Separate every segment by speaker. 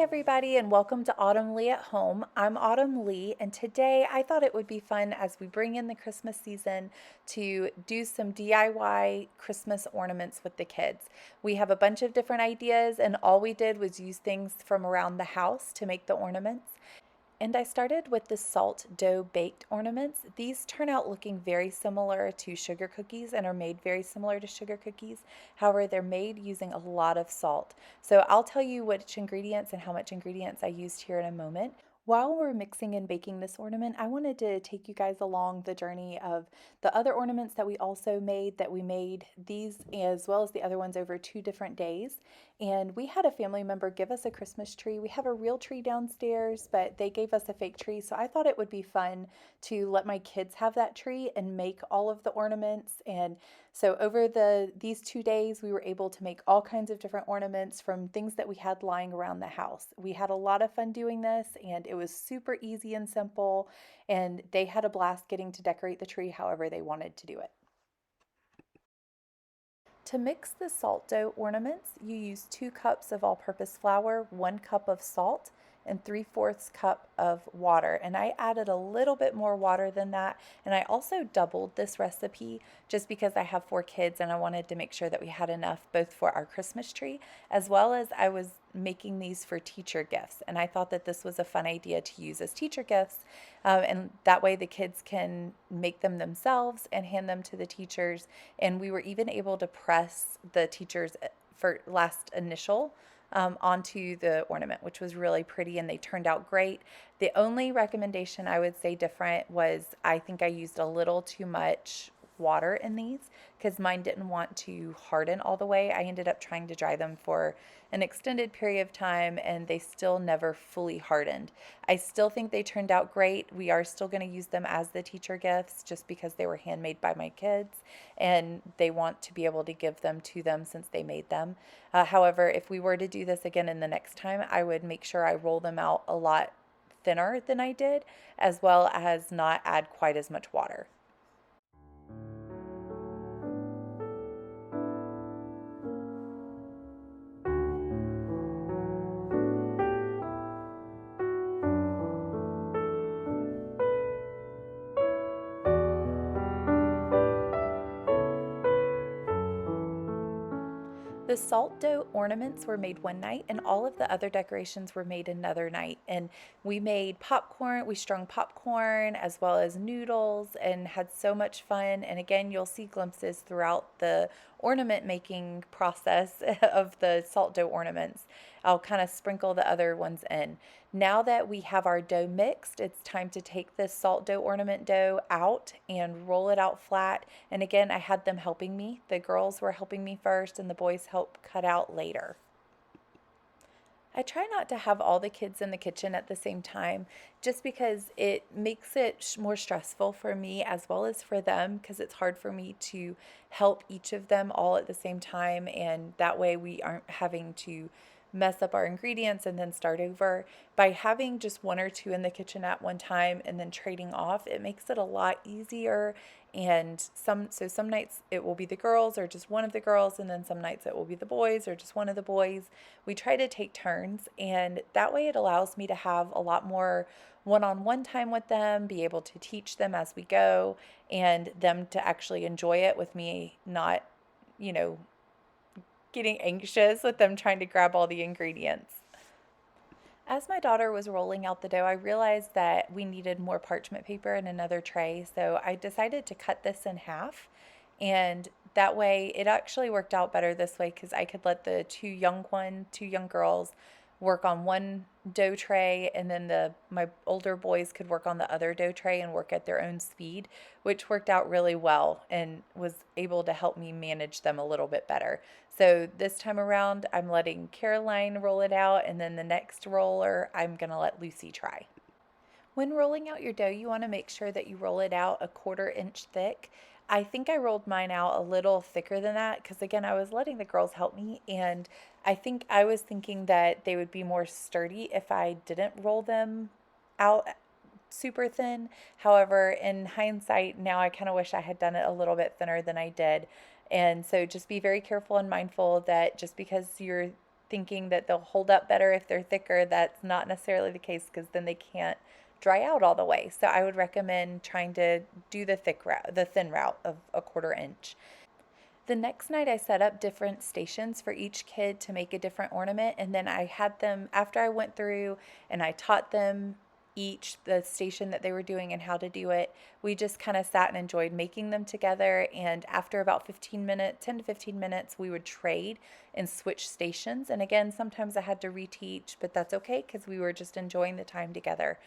Speaker 1: everybody, and welcome to Autumn Leigh at Home. I'm Autumn Leigh, and today I thought it would be fun as we bring in the Christmas season to do some DIY Christmas ornaments with the kids. We have a bunch of different ideas, and all we did was use things from around the house to make the ornaments. And I started with the salt dough baked ornaments. These turn out looking very similar to sugar cookies and are made very similar to sugar cookies. However, they're made using a lot of salt. So I'll tell you which ingredients and how much ingredients I used here in a moment. While we're mixing and baking this ornament, I wanted to take you guys along the journey of the other ornaments that we also made, that we made these as well as the other ones over 2 different days. And we had a family member give us a Christmas tree. We have a real tree downstairs, but they gave us a fake tree. So I thought it would be fun to let my kids have that tree and make all of the ornaments. And so over these 2 days, we were able to make all kinds of different ornaments from things that we had lying around the house. We had a lot of fun doing this, and it was super easy and simple, and they had a blast getting to decorate the tree however they wanted to do it. To mix the salt dough ornaments, you use 2 cups of all-purpose flour, 1 cup of salt, and 3/4 cup of water. And I added a little bit more water than that. And I also doubled this recipe just because I have 4 kids and I wanted to make sure that we had enough both for our Christmas tree as well as I was making these for teacher gifts. And I thought that this was a fun idea to use as teacher gifts. And that way the kids can make them themselves and hand them to the teachers. And we were even able to press the teachers for last initial onto the ornament, which was really pretty and they turned out great. The only recommendation I would say different was I think I used a little too much water in these because mine didn't want to harden all the way. I ended up trying to dry them for an extended period of time and they still never fully hardened. I still think they turned out great. We are still going to use them as the teacher gifts just because they were handmade by my kids and they want to be able to give them to them since they made them. However, if we were to do this again in the next time, I would make sure I roll them out a lot thinner than I did, as well as not add quite as much water. The salt dough ornaments were made one night, and all of the other decorations were made another night. And we made popcorn, we strung popcorn as well as noodles and had so much fun. And again, you'll see glimpses throughout the ornament making process of the salt dough ornaments. I'll kind of sprinkle the other ones in. Now that we have our dough mixed, it's time to take this salt dough ornament dough out and roll it out flat. And again, I had them helping me. The girls were helping me first and the boys helped cut out later. I try not to have all the kids in the kitchen at the same time just because it makes it more stressful for me as well as for them because it's hard for me to help each of them all at the same time, and that way we aren't having to mess up our ingredients and then start over. By having just 1 or 2 in the kitchen at one time and then trading off, it makes it a lot easier. And some nights it will be the girls or just one of the girls, and then some nights it will be the boys or just one of the boys. We try to take turns, and that way it allows me to have a lot more one-on-one time with them, be able to teach them as we go, and them to actually enjoy it with me not, you know, getting anxious with them trying to grab all the ingredients. As my daughter was rolling out the dough, I realized that we needed more parchment paper and another tray, so I decided to cut this in half. And that way, it actually worked out better this way because I could let the two young girls work on one dough tray, and then my older boys could work on the other dough tray and work at their own speed, which worked out really well and was able to help me manage them a little bit better. So this time around, I'm letting Caroline roll it out, and then the next roller, I'm going to let Lucy try. When rolling out your dough, you want to make sure that you roll it out a 1/4 inch thick. I think I rolled mine out a little thicker than that because, again, I was letting the girls help me, and I think I was thinking that they would be more sturdy if I didn't roll them out super thin. However, in hindsight, now I kind of wish I had done it a little bit thinner than I did. And so just be very careful and mindful that just because you're thinking that they'll hold up better if they're thicker. That's not necessarily the case because then they can't dry out all the way. So I would recommend trying to do the thin route of a 1/4 inch. The next night, I set up different stations for each kid to make a different ornament. And then I had them, after I went through and I taught them each the station that they were doing and how to do it, we just kind of sat and enjoyed making them together. And after about 15 minutes, 10 to 15 minutes, we would trade and switch stations. And again, sometimes I had to reteach, but that's okay because we were just enjoying the time together.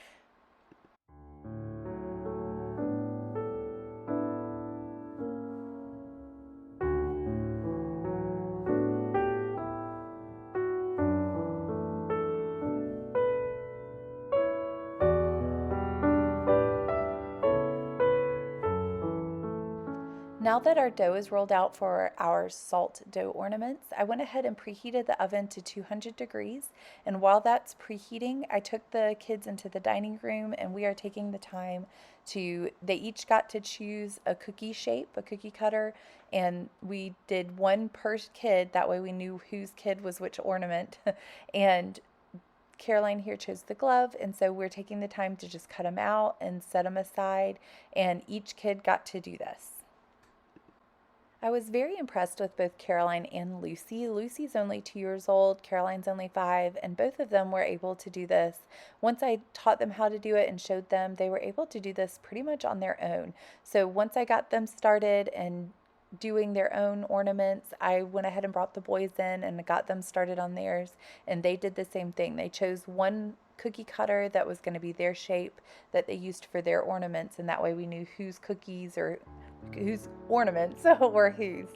Speaker 1: Now that our dough is rolled out for our salt dough ornaments, I went ahead and preheated the oven to 200 degrees. And while that's preheating, I took the kids into the dining room and we are taking the time they each got to choose a cookie shape, a cookie cutter, and we did one per kid. That way we knew whose kid was which ornament. And Caroline here chose the glove, and so we're taking the time to just cut them out and set them aside, and each kid got to do this. I was very impressed with both Caroline and Lucy. Lucy's only 2 years old, Caroline's only 5, and both of them were able to do this. Once I taught them how to do it and showed them, they were able to do this pretty much on their own. So once I got them started and doing their own ornaments, I went ahead and brought the boys in and got them started on theirs, and they did the same thing. They chose one cookie cutter that was going to be their shape that they used for their ornaments, and that way we knew whose cookies or whose ornaments were whose.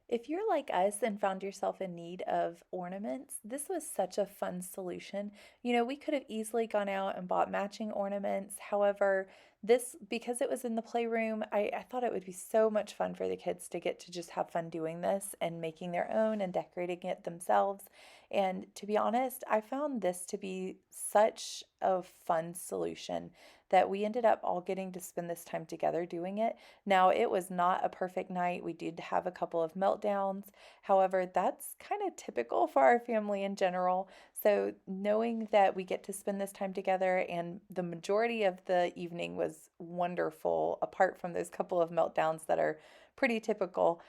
Speaker 1: If you're like us and found yourself in need of ornaments, this was such a fun solution. We could have easily gone out and bought matching ornaments. However, this, because it was in the playroom, I thought it would be so much fun for the kids to get to just have fun doing this and making their own and decorating it themselves. And to be honest, I found this to be such a fun solution that we ended up all getting to spend this time together doing it. Now, it was not a perfect night. We did have a couple of meltdowns. However, that's kind of typical for our family in general. So, knowing that we get to spend this time together and the majority of the evening was wonderful, apart from those couple of meltdowns that are pretty typical,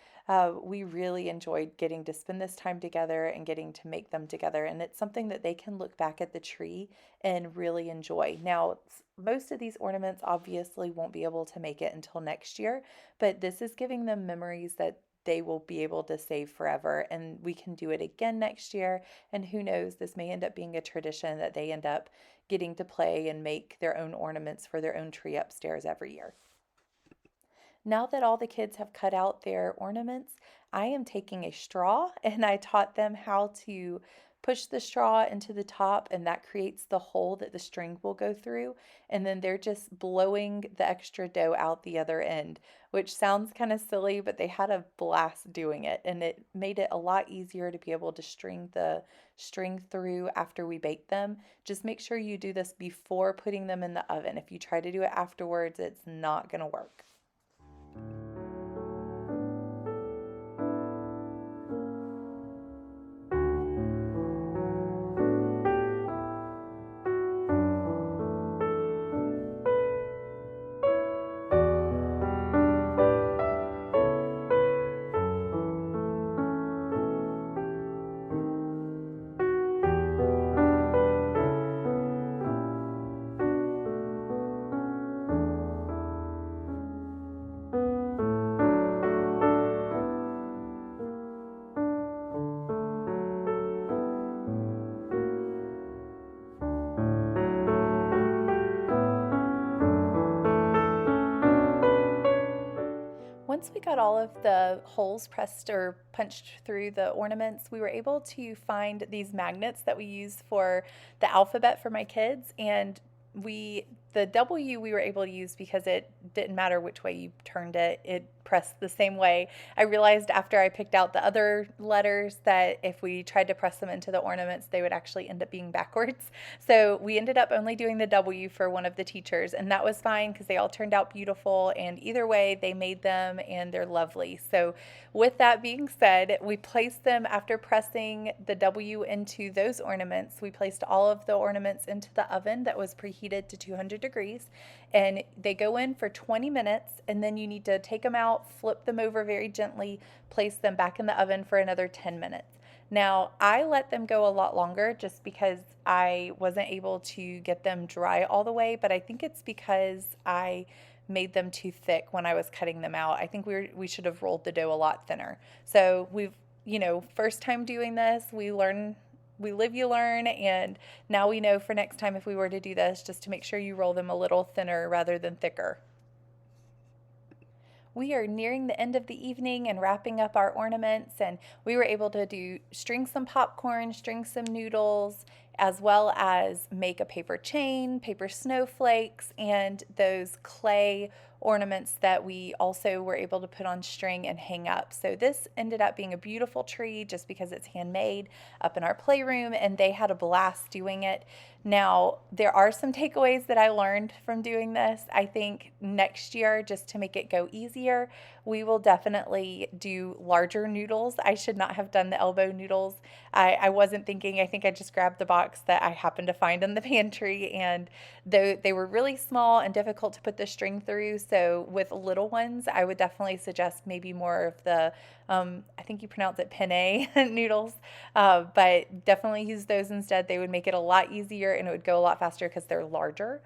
Speaker 1: we really enjoyed getting to spend this time together and getting to make them together. And it's something that they can look back at the tree and really enjoy. Now, most of these ornaments obviously won't be able to make it until next year, but this is giving them memories that they will be able to save forever. And we can do it again next year. And who knows, this may end up being a tradition that they end up getting to play and make their own ornaments for their own tree upstairs every year. Now that all the kids have cut out their ornaments, I am taking a straw and I taught them how to push the straw into the top, and that creates the hole that the string will go through. And then they're just blowing the extra dough out the other end, which sounds kind of silly, but they had a blast doing it. And it made it a lot easier to be able to string the string through after we bake them. Just make sure you do this before putting them in the oven. If you try to do it afterwards, it's not going to work. Once we got all of the holes pressed or punched through the ornaments, we were able to find these magnets that we use for the alphabet for my kids. And the W we were able to use because it didn't matter which way you turned it, it pressed the same way. I realized after I picked out the other letters that if we tried to press them into the ornaments, they would actually end up being backwards. So we ended up only doing the W for one of the teachers, and that was fine because they all turned out beautiful, and either way they made them and they're lovely. So with that being said, we placed them after pressing the W into those ornaments. We placed all of the ornaments into the oven that was preheated to 200 degrees, and they go in for 20 minutes, and then you need to take them out, flip them over very gently, place them back in the oven for another 10 minutes. Now, I let them go a lot longer just because I wasn't able to get them dry all the way, but I think it's because I made them too thick when I was cutting them out. I think we should have rolled the dough a lot thinner. So first time doing this, we live, you learn, and now we know for next time if we were to do this, just to make sure you roll them a little thinner rather than thicker. We are nearing the end of the evening and wrapping up our ornaments, and we were able to string some popcorn, string some noodles, as well as make a paper chain, paper snowflakes, and those clay ornaments that we also were able to put on string and hang up. So this ended up being a beautiful tree just because it's handmade up in our playroom, and they had a blast doing it. Now, there are some takeaways that I learned from doing this. I think next year, just to make it go easier, we will definitely do larger noodles. I should not have done the elbow noodles. I wasn't thinking. I think I just grabbed the box that I happened to find in the pantry, and they were really small and difficult to put the string through. So with little ones, I would definitely suggest maybe more of the, I think you pronounce it penne noodles, but definitely use those instead. They would make it a lot easier and it would go a lot faster because they're larger.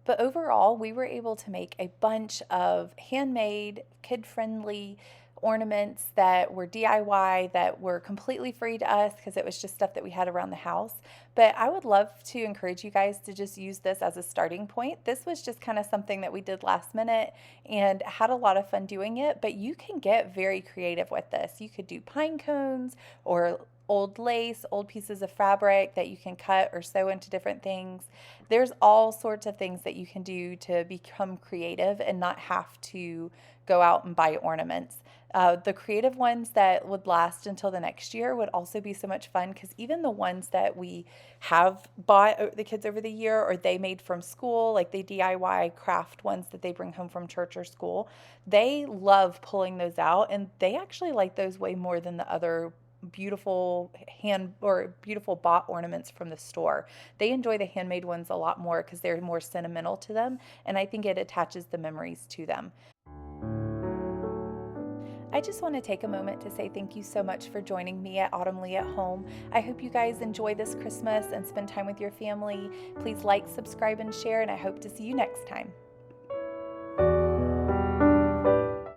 Speaker 1: But overall, we were able to make a bunch of handmade, kid-friendly ornaments that were DIY, that were completely free to us because it was just stuff that we had around the house. But I would love to encourage you guys to just use this as a starting point. This was just kind of something that we did last minute and had a lot of fun doing it, but you can get very creative with this. You could do pine cones or old lace, old pieces of fabric that you can cut or sew into different things. There's all sorts of things that you can do to become creative and not have to go out and buy ornaments. The creative ones that would last until the next year would also be so much fun, because even the ones that we have bought the kids over the year or they made from school, like the DIY craft ones that they bring home from church or school, they love pulling those out, and they actually like those way more than the other beautiful beautiful bought ornaments from the store. They enjoy the handmade ones a lot more because they're more sentimental to them, and I think it attaches the memories to them. I just want to take a moment to say thank you so much for joining me at Autumn Leigh at Home. I hope you guys enjoy this Christmas and spend time with your family. Please like, subscribe, and share, and I hope to see you next time.